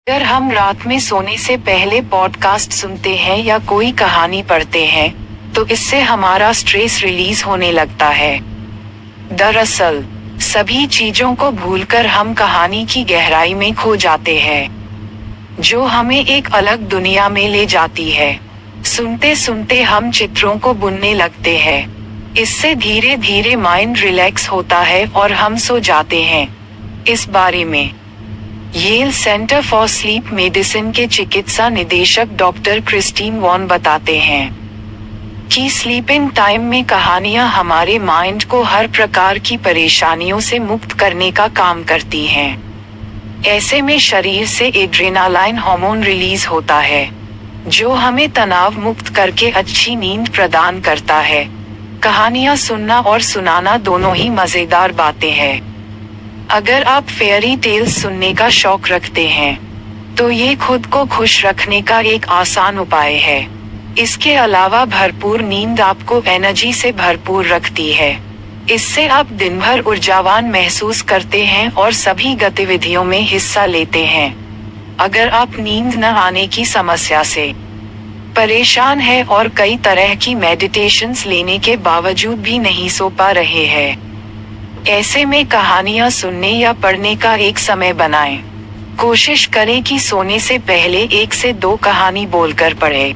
अगर हम रात में सोने से पहले पॉडकास्ट सुनते हैं या कोई कहानी पढ़ते हैं, तो इससे हमारा स्ट्रेस रिलीज होने लगता है। दरअसल, सभी चीजों को भूलकर हम कहानी की गहराई में खो जाते हैं, जो हमें एक अलग दुनिया में ले जाती है। सुनते सुनते हम चित्रों को बुनने लगते हैं। इससे धीरे धीरे माइंड रिलैक्स होता है और हम सो जाते हैं। इस बारे में Yale Center for Sleep Medicine के चिकित्सा निदेशक डॉक्टर क्रिस्टीन वॉन बताते हैं कि स्लीपिंग टाइम में कहानियां हमारे माइंड को हर प्रकार की परेशानियों से मुक्त करने का काम करती हैं। ऐसे में शरीर से एड्रेनालाइन हार्मोन रिलीज होता है, जो हमें तनाव मुक्त करके अच्छी नींद प्रदान करता है। कहानियां सुनना और सुनाना दोनों ही मजेदार बातें हैं। अगर आप फेयरी टेल्स सुनने का शौक रखते हैं, तो ये खुद को खुश रखने का एक आसान उपाय है। इसके अलावा भरपूर नींद आपको एनर्जी से भरपूर रखती है। इससे आप दिन भर ऊर्जावान महसूस करते हैं और सभी गतिविधियों में हिस्सा लेते हैं। अगर आप नींद न आने की समस्या से परेशान हैं और कई तरह की मेडिटेशंस लेने के बावजूद भी नहीं सो पा रहे हैं, ऐसे में कहानियां सुनने या पढ़ने का एक समय बनाएं। कोशिश करें कि सोने से पहले 1 से 2 कहानी बोलकर पढ़ें।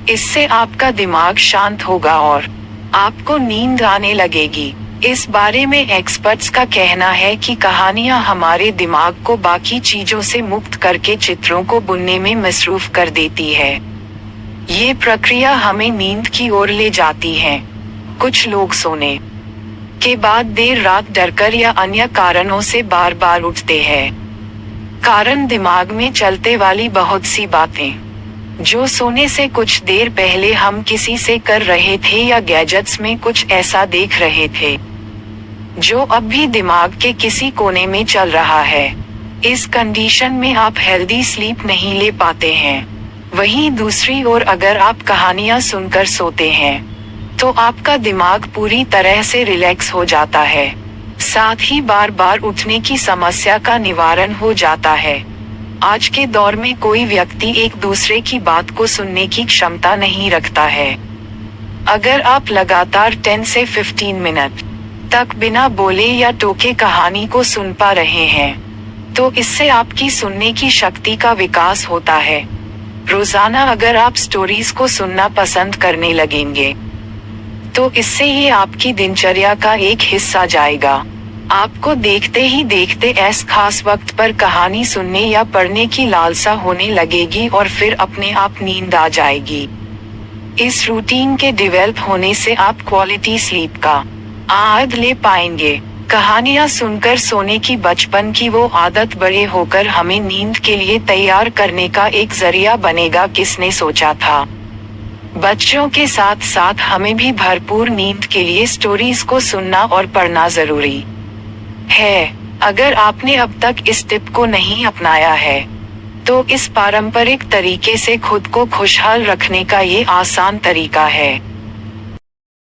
इससे आपका दिमाग शांत होगा और आपको नींद आने लगेगी। इस बारे में एक्सपर्ट्स का कहना है कि कहानियां हमारे दिमाग को बाकी चीजों से मुक्त करके चित्रों को बुनने में मसरूफ कर देती है। ये प्रक्रिया हमें नींद की ओर ले जाती है। कुछ लोग सोने के बाद देर रात डरकर या अन्य कारणों से बार बार उठते हैं। कारण दिमाग में चलते वाली बहुत सी बातें, जो सोने से कुछ देर पहले हम किसी से कर रहे थे या गैजेट्स में कुछ ऐसा देख रहे थे, जो अब भी दिमाग के किसी कोने में चल रहा है। इस कंडीशन में आप हेल्दी स्लीप नहीं ले पाते हैं। वहीं दूसरी ओर अगर आप कहानियां सुनकर सोते हैं, तो आपका दिमाग पूरी तरह से रिलैक्स हो जाता है। साथ ही बार बार उठने की समस्या का निवारण हो जाता है। आज के दौर में कोई व्यक्ति एक दूसरे की बात को सुनने की क्षमता नहीं रखता है। अगर आप लगातार 10 से 15 मिनट तक बिना बोले या टोके कहानी को सुन पा रहे हैं, तो इससे आपकी सुनने की शक्ति का विकास होता है। रोजाना अगर आप स्टोरीज को सुनना पसंद करने लगेंगे, तो इससे ये आपकी दिनचर्या का एक हिस्सा जाएगा। आपको देखते ही देखते ऐस खास वक्त पर कहानी सुनने या पढ़ने की लालसा होने लगेगी और फिर अपने आप नींद आ जाएगी। इस रूटीन के डेवलप होने से आप क्वालिटी स्लीप का आनंद ले पाएंगे। कहानियां सुनकर सोने की बचपन की वो आदत बड़े होकर हमें नींद के लिए तैयार करने का एक जरिया बनेगा। किसने सोचा था। बच्चों के साथ साथ हमें भी भरपूर नींद के लिए स्टोरीज को सुनना और पढ़ना जरूरी है। अगर आपने अब तक इस टिप को नहीं अपनाया है, तो इस पारंपरिक तरीके से खुद को खुशहाल रखने का ये आसान तरीका है।